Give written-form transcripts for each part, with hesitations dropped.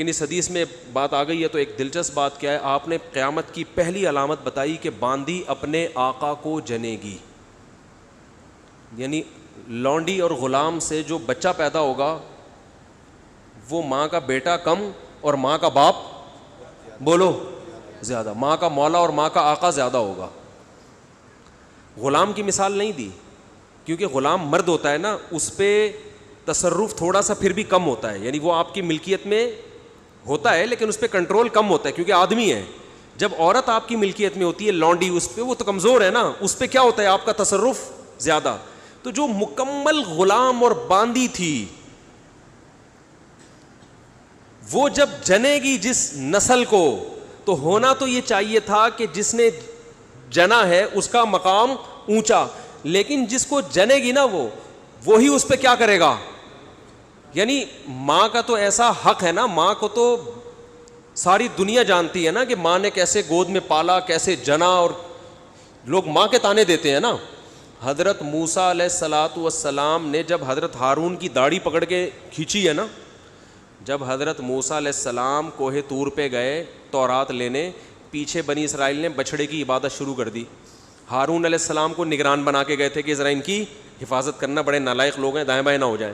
لیکن اس حدیث میں بات آ گئی ہے تو ایک دلچسپ بات کیا ہے, آپ نے قیامت کی پہلی علامت بتائی کہ باندی اپنے آقا کو جنے گی. یعنی لونڈی اور غلام سے جو بچہ پیدا ہوگا وہ ماں کا بیٹا کم اور ماں کا باپ بولو زیادہ, ماں کا مولا اور ماں کا آقا زیادہ ہوگا. غلام کی مثال نہیں دی کیونکہ غلام مرد ہوتا ہے نا, اس پہ تصرف تھوڑا سا پھر بھی کم ہوتا ہے, یعنی وہ آپ کی ملکیت میں ہوتا ہے لیکن اس پہ کنٹرول کم ہوتا ہے کیونکہ آدمی ہے. جب عورت آپ کی ملکیت میں ہوتی ہے لونڈی, اس پہ وہ تو کمزور ہے نا, اس پہ کیا ہوتا ہے آپ کا تصرف زیادہ. تو جو مکمل غلام اور باندی تھی وہ جب جنے گی جس نسل کو, تو ہونا تو یہ چاہیے تھا کہ جس نے جنا ہے اس کا مقام اونچا, لیکن جس کو جنے گی نا وہی اس پہ کیا کرے گا. یعنی ماں کا تو ایسا حق ہے نا, ماں کو تو ساری دنیا جانتی ہے نا کہ ماں نے کیسے گود میں پالا, کیسے جنا, اور لوگ ماں کے تانے دیتے ہیں نا. حضرت موسیٰ علیہ الصلاۃ والسلام نے جب حضرت ہارون کی داڑھی پکڑ کے کھینچی ہے نا, جب حضرت موسیٰ علیہ السلام کوہ طور پہ گئے تورات لینے, پیچھے بنی اسرائیل نے بچھڑے کی عبادت شروع کر دی. ہارون علیہ السلام کو نگران بنا کے گئے تھے کہ ذرا ان کی حفاظت کرنا, بڑے نالائق لوگ ہیں, دائیں بائیں نہ ہو جائیں.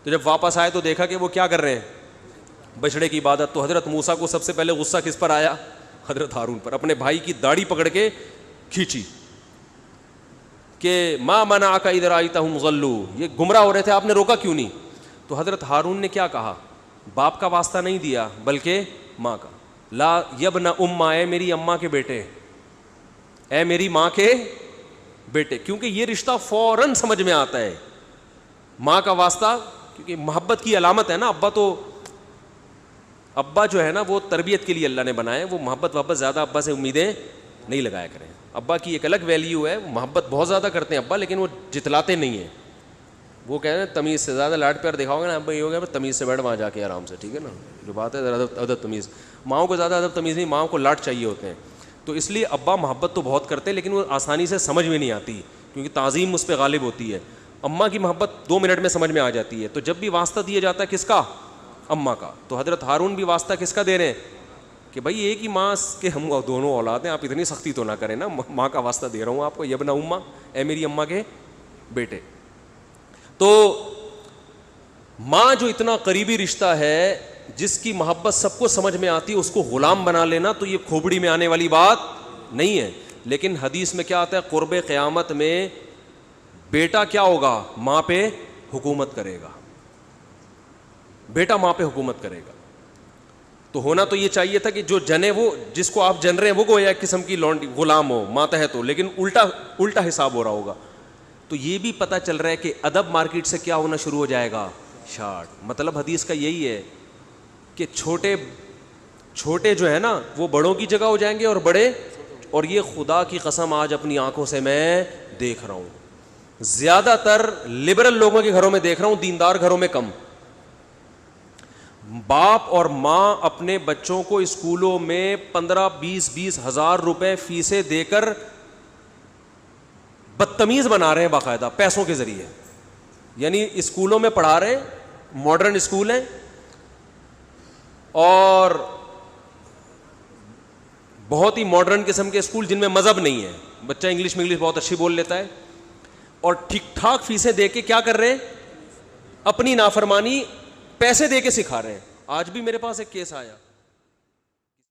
تو جب واپس آئے تو دیکھا کہ وہ کیا کر رہے ہیں, بچھڑے کی عبادت. تو حضرت موسیٰ کو سب سے پہلے غصہ کس پر آیا, حضرت ہارون پر. اپنے بھائی کی داڑھی پکڑ کے کھینچی کہ ما منعک اذ رأیتہم ضلوا, یہ گمراہ ہو رہے تھے, آپ نے روکا کیوں نہیں. تو حضرت ہارون نے کیا کہا, باپ کا واسطہ نہیں دیا بلکہ ماں کا. لا یبن اماں, اے میری اماں کے بیٹے, اے میری ماں کے بیٹے, کیونکہ یہ رشتہ فوراً سمجھ میں آتا ہے. ماں کا واسطہ کیونکہ محبت کی علامت ہے نا. ابا جو ہے نا وہ تربیت کے لیے اللہ نے بنائے, وہ محبت زیادہ ابا سے امیدیں نہیں لگایا کریں. ابا کی ایک الگ ویلیو ہے, محبت بہت زیادہ کرتے ہیں ابا, لیکن وہ جتلاتے نہیں ہیں. وہ کہہ رہے ہیں تمیز سے زیادہ لاڈ پیار دکھاؤ گے نا ابا, یہ ہو گیا تمیز سے بیٹھ وہاں جا کے آرام سے, ٹھیک ہے نا, جو بات ہے ادب تمیز. ماؤں کو زیادہ ادب تمیز نہیں, ماؤں کو لاڈ چاہیے ہوتے ہیں. تو اس لیے ابا محبت تو بہت کرتے ہیں لیکن وہ آسانی سے سمجھ میں نہیں آتی کیونکہ تعظیم اس پہ غالب ہوتی ہے. اماں کی محبت 2 منٹ میں سمجھ میں آ جاتی ہے. تو جب بھی واسطہ دیا جاتا ہے کس کا, اماں کا, تو حضرت ہارون بھی واسطہ کس کا دے رہے ہیں کہ بھائی ایک ہی ماں کے ہم دونوں اولاد ہیں, آپ اتنی سختی تو نہ کریں نا, ماں کا واسطہ دے رہا ہوں آپ کو, یبن اماں, اے میری اماں کے بیٹے. تو ماں جو اتنا قریبی رشتہ ہے, جس کی محبت سب کو سمجھ میں آتی ہے, اس کو غلام بنا لینا تو یہ کھوپڑی میں آنے والی بات نہیں ہے. لیکن حدیث میں کیا آتا ہے, قرب قیامت میں بیٹا کیا ہوگا, ماں پہ حکومت کرے گا, بیٹا ماں پہ حکومت کرے گا. تو ہونا تو یہ چاہیے تھا کہ جو جنے, وہ جس کو آپ جن رہے ہیں وہ گویا ایک قسم کی لونڈی غلام ہو, ماتحت ہو, لیکن الٹا حساب ہو رہا ہوگا. تو یہ بھی پتہ چل رہا ہے کہ ادب مارکیٹ سے کیا ہونا شروع ہو جائے گا, شارٹ. مطلب حدیث کا یہی ہے کہ چھوٹے جو ہے نا وہ بڑوں کی جگہ ہو جائیں گے اور بڑے, اور یہ خدا کی قسم آج اپنی آنکھوں سے میں دیکھ رہا ہوں, زیادہ تر لبرل لوگوں کے گھروں میں دیکھ رہا ہوں, دیندار گھروں میں کم. باپ اور ماں اپنے بچوں کو اسکولوں میں 15-20 ہزار روپے فیسیں دے کر بدتمیز بنا رہے ہیں باقاعدہ پیسوں کے ذریعے. یعنی اسکولوں میں پڑھا رہے ہیں, ماڈرن اسکول ہیں, اور بہت ہی ماڈرن قسم کے اسکول جن میں مذہب نہیں ہے, بچہ انگلش بہت اچھی بول لیتا ہے, اور ٹھیک ٹھاک فیسیں دے کے کیا کر رہے ہیں, اپنی نافرمانی پیسے دے کے سکھا رہے ہیں. آج بھی میرے پاس ایک کیس آیا,